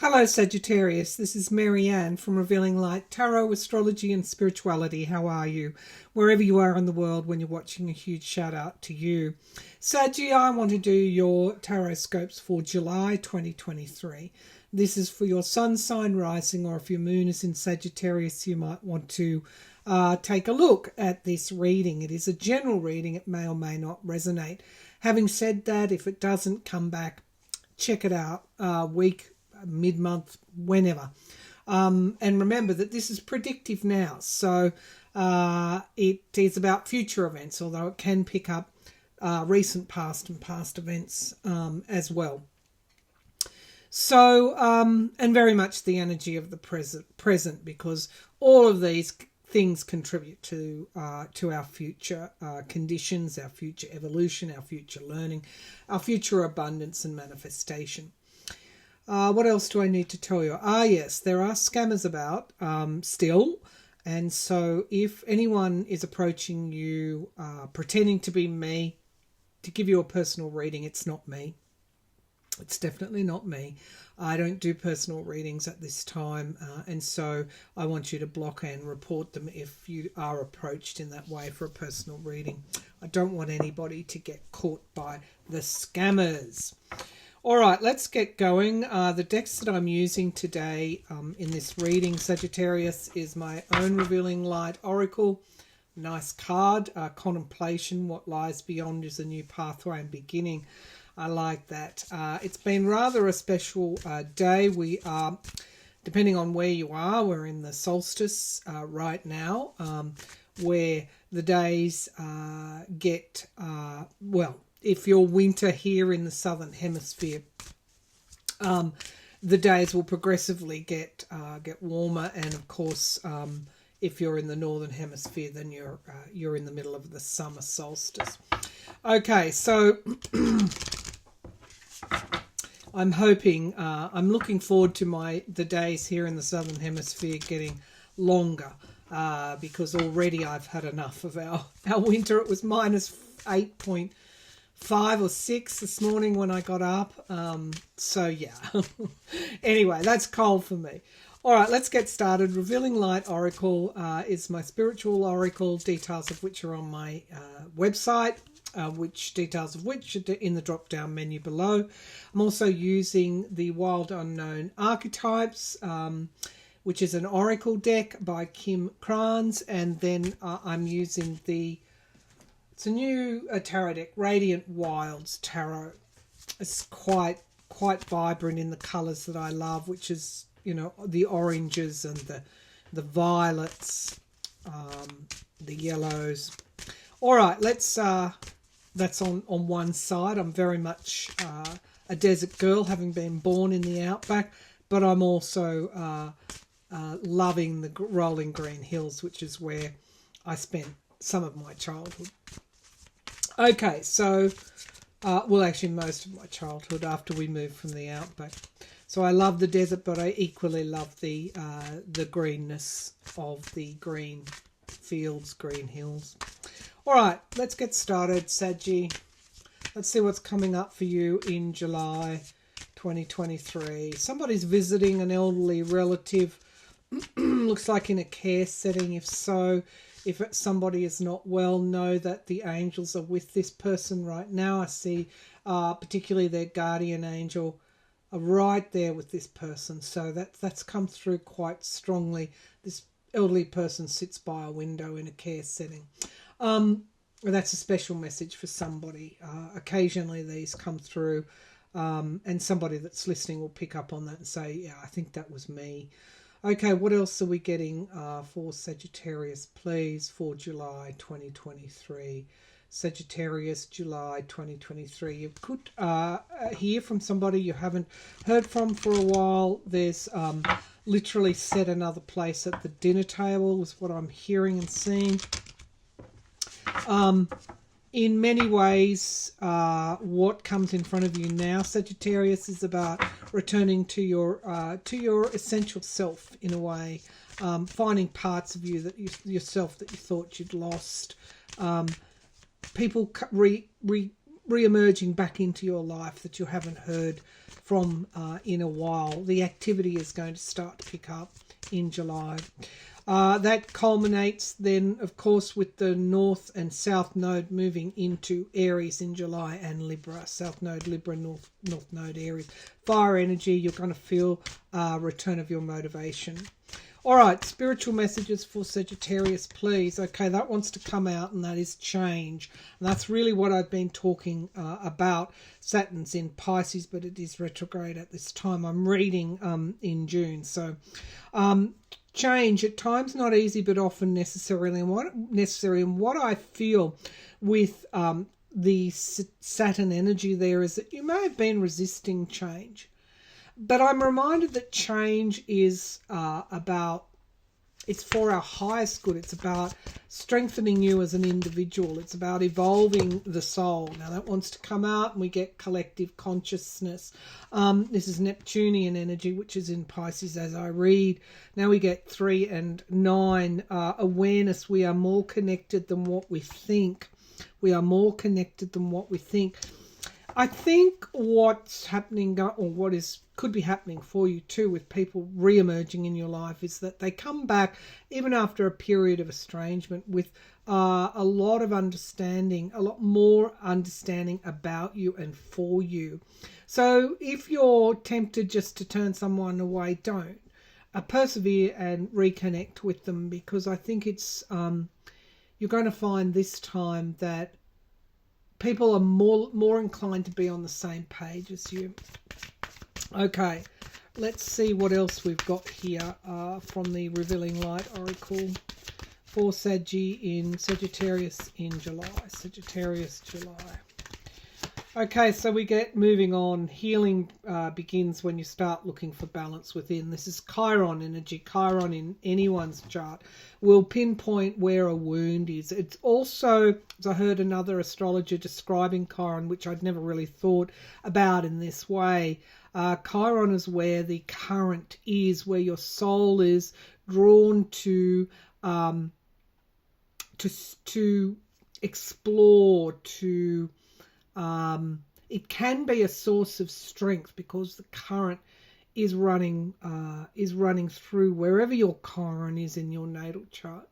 Hello Sagittarius, this is Maryann from Revealing Light Tarot, Astrology and Spirituality. How are you? Wherever you are in the world when you're watching, a huge shout out to you. Saggy, I want to do your tarot scopes for July 2023. This is for your sun sign, rising, or if your moon is in Sagittarius, you might want to take a look at this reading. It is a general reading. It may or may not resonate. Having said that, if it doesn't, come back, check it out week, mid-month, whenever. And remember that this is predictive now. So it is about future events, although it can pick up recent past and past events as well. So, and very much the energy of the present, because all of these things contribute to our future conditions, our future evolution, our future learning, our future abundance and manifestation. What else do I need to tell you? Yes, there are scammers about still. And so if anyone is approaching you pretending to be me to give you a personal reading, it's not me. It's definitely not me. I don't do personal readings at this time. And so I want you to block and report them if you are approached in that way for a personal reading. I don't want anybody to get caught by the scammers. All right, let's get going. The decks that I'm using today in this reading, Sagittarius, is my own Revealing Light Oracle. Nice card. Contemplation, what lies beyond is a new pathway and beginning. I like that. It's been rather a special day. We are, depending on where you are, we're in the solstice right now, where the days get, well, if you're winter here in the southern hemisphere, the days will progressively get warmer, and of course, if you're in the northern hemisphere, then you're in the middle of the summer solstice. Okay, so I'm hoping, I'm looking forward to the days here in the southern hemisphere getting longer, because already I've had enough of our winter. It was minus 8.5 or 6 this morning when I got up. So yeah. Anyway, that's cold for me. All right, let's get started. Revealing Light Oracle is my spiritual oracle, details of which are on my website, details of which are in the drop-down menu below. I'm also using the Wild Unknown Archetypes, which is an oracle deck by Kim Kranz, and then I'm using it's a new tarot deck, Radiant Wilds Tarot. It's quite vibrant in the colours that I love, which is, you know, the oranges and the violets, the yellows. All right, let's. That's on one side. I'm very much a desert girl, having been born in the outback, but I'm also loving the rolling green hills, which is where I spent some of my childhood. Okay, so, well, actually most of my childhood after we moved from the outback. So I love the desert, but I equally love the greenness of the green fields, green hills. All right, let's get started, Saggy. Let's see what's coming up for you in July 2023. Somebody's visiting an elderly relative. Looks like in a care setting. If so, if somebody is not well, know that the angels are with this person right now. I see particularly their guardian angel right there with this person. So that's come through quite strongly. This elderly person sits by a window in a care setting. That's a special message for somebody. Occasionally these come through, and somebody that's listening will pick up on that and say, yeah, I think that was me. Okay, what else are we getting for Sagittarius, please, for July 2023? Sagittarius, July 2023. You could hear from somebody you haven't heard from for a while. There's literally set another place at the dinner table is what I'm hearing and seeing. In many ways, what comes in front of you now, Sagittarius, is about returning to your essential self in a way, finding parts of you yourself that you thought you'd lost. People re-emerging back into your life that you haven't heard from in a while. The activity is going to start to pick up in July. That culminates then, of course, with the North and South Node moving into Aries in July, and Libra. South Node, Libra, North Node, Aries. Fire energy, you're going to feel return of your motivation. All right, spiritual messages for Sagittarius, please. Okay, that wants to come out, and that is change. And that's really what I've been talking about. Saturn's in Pisces, but it is retrograde at this time. I'm reading in June. So change, at times not easy, but often necessary. And what I feel with the Saturn energy there is that you may have been resisting change. But I'm reminded that change is it's for our highest good. It's about strengthening you as an individual. It's about evolving the soul. Now that wants to come out, and we get collective consciousness. This is Neptunian energy, which is in Pisces as I read. Now we get 3 and 9. Awareness. We are more connected than what we think. We are more connected than what we think. I think what's happening, or what could be happening for you too, with people re-emerging in your life, is that they come back even after a period of estrangement with a lot of understanding, a lot more understanding about you and for you. So if you're tempted just to turn someone away, don't. Persevere and reconnect with them, because I think it's you're going to find this time that people are more inclined to be on the same page as you. Okay, let's see what else we've got here from the Revealing Light Oracle for Sagittarius in July. Sagittarius, July. Okay, so we get moving on. Healing begins when you start looking for balance within. This is Chiron energy. Chiron in anyone's chart will pinpoint where a wound is. It's also, as I heard another astrologer describing Chiron, which I'd never really thought about in this way. Chiron is where the current is, where your soul is drawn to explore, to it can be a source of strength, because the current is running through wherever your Chiron is in your natal chart.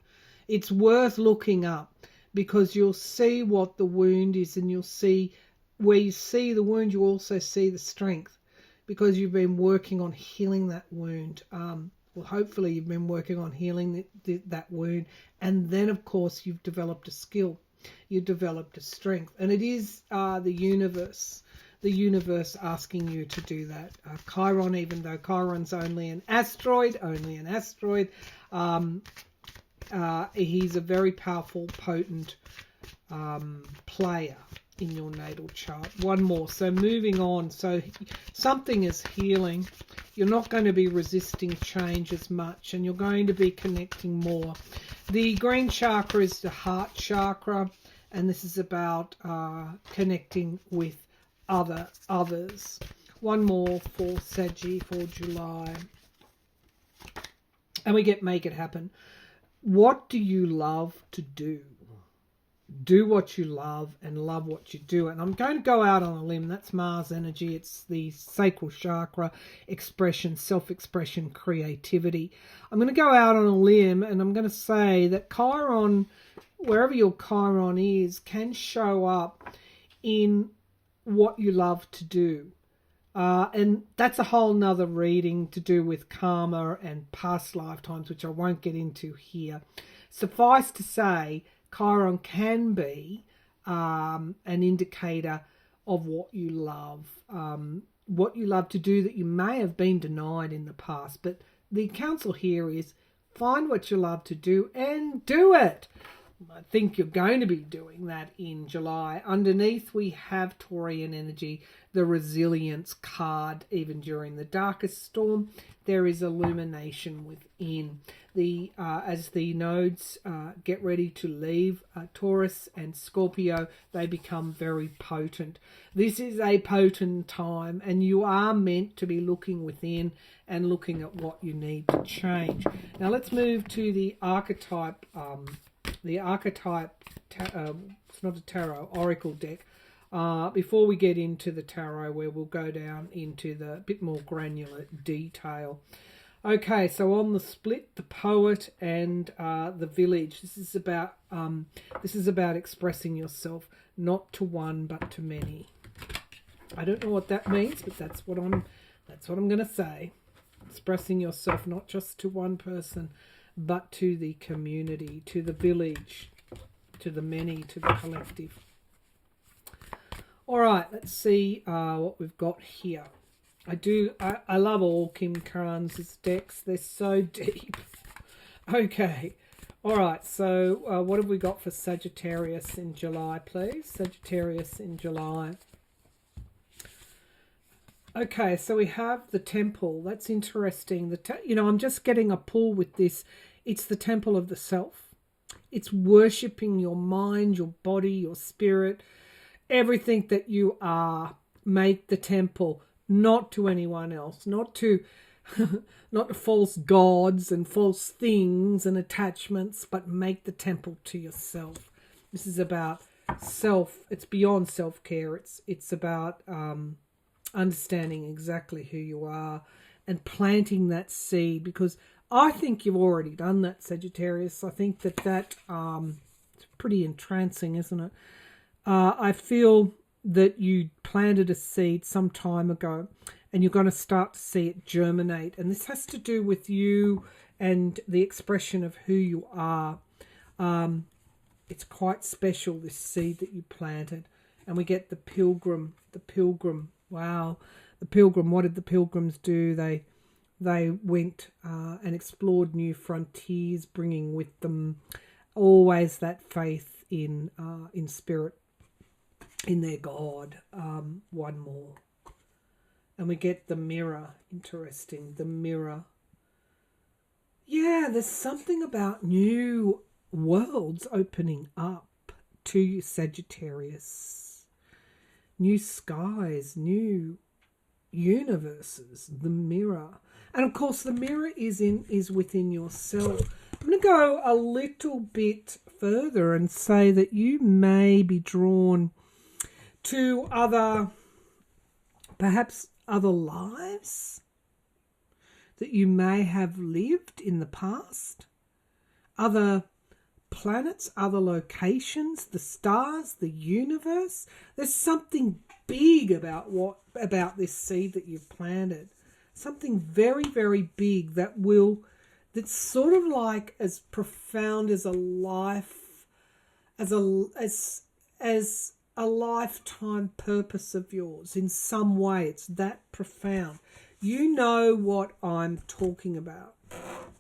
It's worth looking up, because you'll see what the wound is, and you'll see where you see the wound, you also see the strength, because you've been working on healing that wound. Well, hopefully you've been working on healing that wound, and then of course you've developed a skill. You developed a strength, and it is the universe asking you to do that. Chiron, even though Chiron's only an asteroid, he's a very powerful, potent player in your natal chart. One more. So moving on. So something is healing. You're not going to be resisting change as much, and you're going to be connecting more. The green chakra is the heart chakra, and this is about connecting with others. One more for Saggy for July. And we get make it happen. What do you love to do? Do what you love and love what you do. And I'm going to go out on a limb. That's Mars energy. It's the sacral chakra, expression, self-expression, creativity. I'm going to go out on a limb, and I'm going to say that Chiron, wherever your Chiron is, can show up in what you love to do. And that's a whole nother reading to do with karma and past lifetimes, which I won't get into here. Suffice to say, Chiron can be an indicator of what you love to do that you may have been denied in the past. But the counsel here is find what you love to do and do it. I think you're going to be doing that in July. Underneath we have Taurian energy, the resilience card. Even during the darkest storm, there is illumination within. As the nodes get ready to leave Taurus and Scorpio, they become very potent. This is a potent time, and you are meant to be looking within and looking at what you need to change. Now let's move to the archetype. It's not a tarot, oracle deck. before we get into the tarot, where we'll go down into the bit more granular detail. Okay, so on the split, the poet and the village. This is about expressing yourself, not to one but to many. I don't know what that means, but that's what I'm going to say. Expressing yourself not just to one person, but to the community, to the village, to the many, to the collective. All right, let's see what we've got here. I love all Kim Carnes' decks. They're so deep. Okay. All right, so what have we got for Sagittarius in July, please? Sagittarius in July. Okay, so we have the temple. That's interesting. I'm just getting a pull with this. It's the temple of the self. It's worshipping your mind, your body, your spirit, everything that you are. Make the temple, not to anyone else, not to false gods and false things and attachments, but make the temple to yourself. This is about self. It's beyond self-care. It's about understanding exactly who you are and planting that seed, because I think you've already done that, Sagittarius. I think that it's pretty entrancing, isn't it? I feel that you planted a seed some time ago and you're going to start to see it germinate. And this has to do with you and the expression of who you are. It's quite special, this seed that you planted. And we get the pilgrim. Wow. The pilgrim, what did the pilgrims do? They went and explored new frontiers, bringing with them always that faith in spirit, in their God. One more. And we get the mirror. Interesting. The mirror. Yeah, there's something about new worlds opening up to you, Sagittarius. New skies, new universes, the mirror. And of course the mirror is within yourself. I'm going to go a little bit further and say that you may be drawn to perhaps other lives that you may have lived in the past, other planets, other locations, the stars, the universe. There's something big about this seed that you've planted. Something very, very big that's sort of like as profound as a life, as a lifetime purpose of yours. In some way, it's that profound. You know what I'm talking about.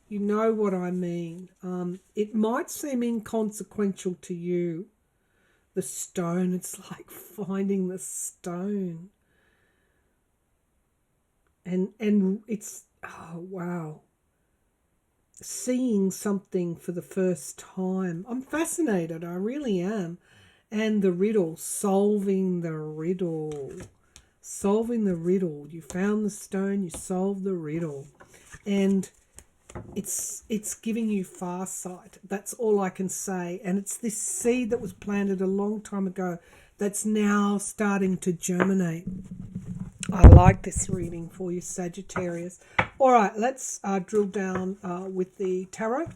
You know what I mean. It might seem inconsequential to you. The stone, it's like finding the stone. And it's, oh, wow. Seeing something for the first time. I'm fascinated, I really am. And the riddle, solving the riddle. Solving the riddle. You found the stone, you solved the riddle. And it's giving you far sight. That's all I can say. And it's this seed that was planted a long time ago that's now starting to germinate. I like this reading for you, Sagittarius. All right, let's drill down with the tarot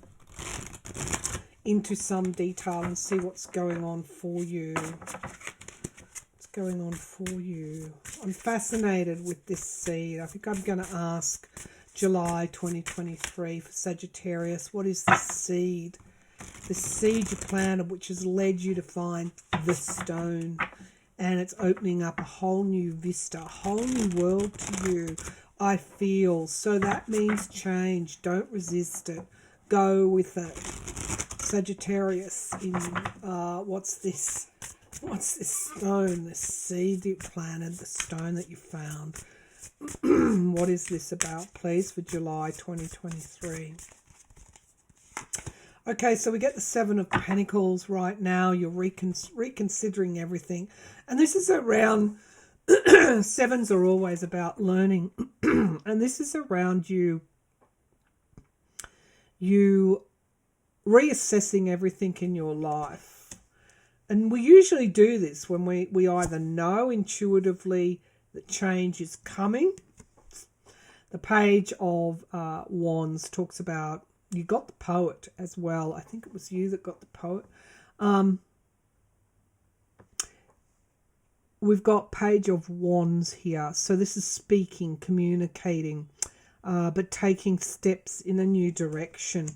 into some detail and see what's going on for you. What's going on for you? I'm fascinated with this seed. I think I'm going to ask July 2023 for Sagittarius. What is this seed? The seed you planted, which has led you to find the stone. And it's opening up a whole new vista, a whole new world to you, I feel. So that means change. Don't resist it. Go with it. Sagittarius, what's this? What's this stone? The seed you planted, the stone that you found. What is this about, please, for July 2023? Okay, so we get the Seven of Pentacles right now. You're reconsidering everything. And this is around, sevens are always about learning. And this is around you reassessing everything in your life. And we usually do this when we either know intuitively that change is coming. The Page of Wands talks about, you got the Poet as well. I think it was you that got the Poet. We've got Page of Wands here. So this is speaking, communicating, but taking steps in a new direction.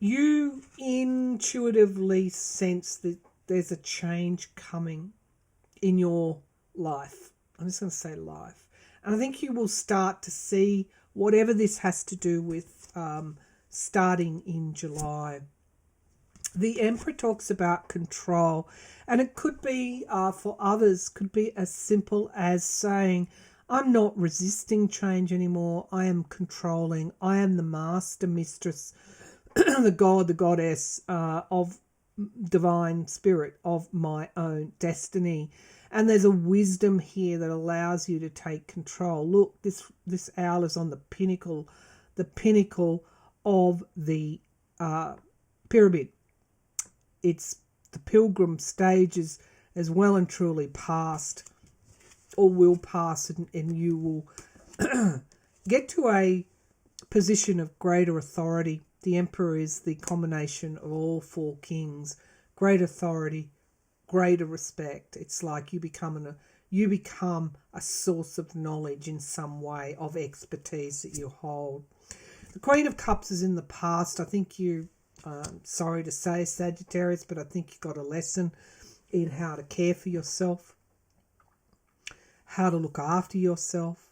You intuitively sense that there's a change coming in your life. I'm just going to say life. And I think you will start to see whatever this has to do with starting in July. The Emperor talks about control, and it could be, for others, could be as simple as saying, I'm not resisting change anymore. I am controlling. I am the master, mistress, the god, the goddess of divine spirit, of my own destiny. And there's a wisdom here that allows you to take control. Look, this owl is on the pinnacle of the pyramid. It's the pilgrim stages as well and truly past, or will pass, and you will get to a position of greater authority. The Emperor is the combination of all four kings. Great authority, greater respect. It's like you become a source of knowledge in some way, of expertise that you hold. The Queen of Cups is in the past. I think you, sorry to say, Sagittarius, but I think you got a lesson in how to care for yourself, how to look after yourself.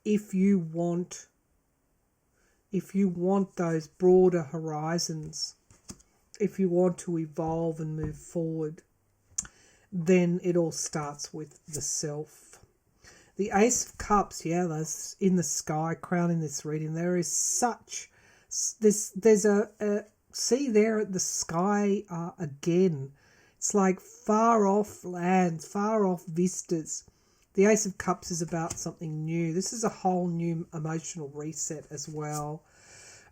If you want those broader horizons, if you want to evolve and move forward, then it all starts with the self. The Ace of Cups, yeah, that's in the sky, crowning this reading. There is such, there's a see there at the sky again. It's like far off lands, far off vistas. The Ace of Cups is about something new. This is a whole new emotional reset as well.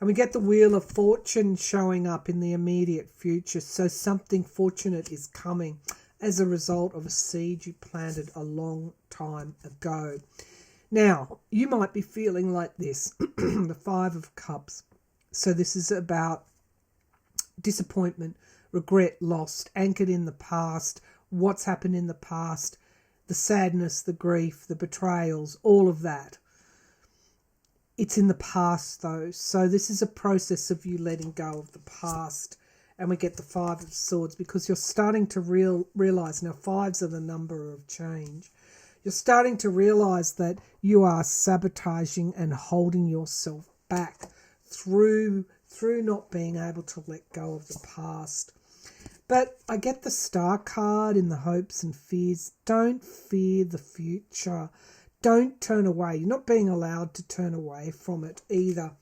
And we get the Wheel of Fortune showing up in the immediate future. So something fortunate is coming as a result of a seed you planted a long time ago. Now, you might be feeling like this. The Five of Cups. So this is about disappointment, regret, lost, anchored in the past, what's happened in the past, the sadness, the grief, the betrayals, all of that. It's in the past though. So this is a process of you letting go of the past. And we get the Five of Swords because you're starting to realise, now fives are the number of change. You're starting to realise that you are sabotaging and holding yourself back through not being able to let go of the past. But I get the Star card in the hopes and fears. Don't fear the future. Don't turn away. You're not being allowed to turn away from it either.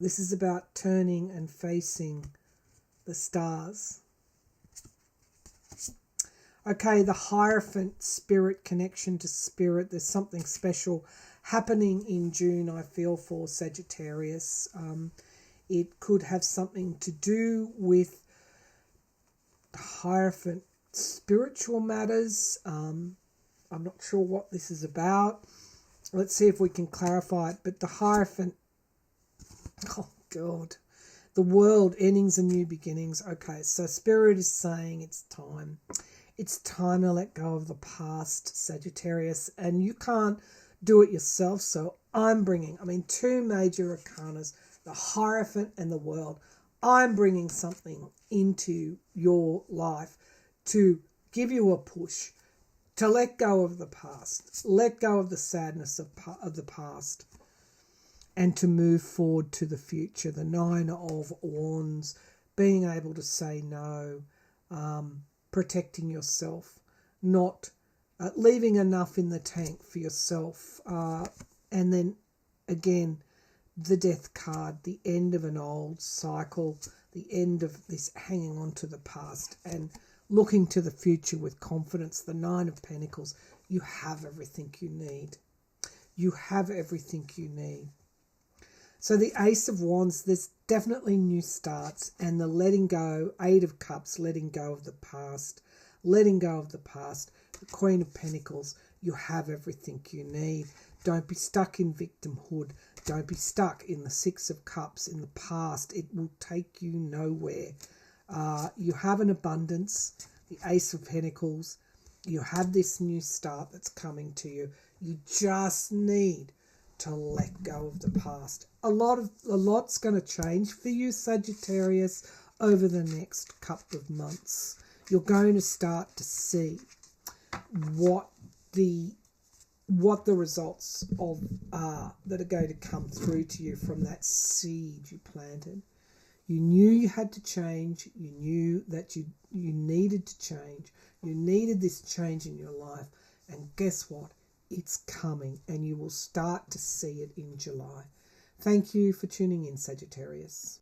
This is about turning and facing the stars. Okay, the Hierophant, spirit, connection to spirit. There's something special happening in June, I feel, for Sagittarius. It could have something to do with the Hierophant, spiritual matters. I'm not sure what this is about. Let's see if we can clarify it. But the Hierophant, oh God, the world, endings and new beginnings. Okay, so Spirit is saying it's time. It's time to let go of the past, Sagittarius. And you can't do it yourself, so I'm bringing, two major arcanas, the Hierophant and the world. I'm bringing something into your life to give you a push, to let go of the past, let go of the sadness of the past, and to move forward to the future. The Nine of Wands, being able to say no, protecting yourself, not leaving enough in the tank for yourself. And then again, the Death card, the end of an old cycle, the end of this hanging on to the past and looking to the future with confidence. The Nine of Pentacles, you have everything you need. You have everything you need. So the Ace of Wands, there's definitely new starts, and the letting go, 8 of Cups, letting go of the past, letting go of the past. The Queen of Pentacles, you have everything you need. Don't be stuck in victimhood. Don't be stuck in the 6 of Cups in the past. It will take you nowhere. You have an abundance, the Ace of Pentacles. You have this new start that's coming to you. You just need to let go of the past. A lot's going to change for you, Sagittarius, over the next couple of months. You're going to start to see what the results of that are going to come through to you from that seed you planted. You knew you had to change. You knew that you needed to change. You needed this change in your life. And guess what? It's coming, and you will start to see it in July. Thank you for tuning in, Sagittarius.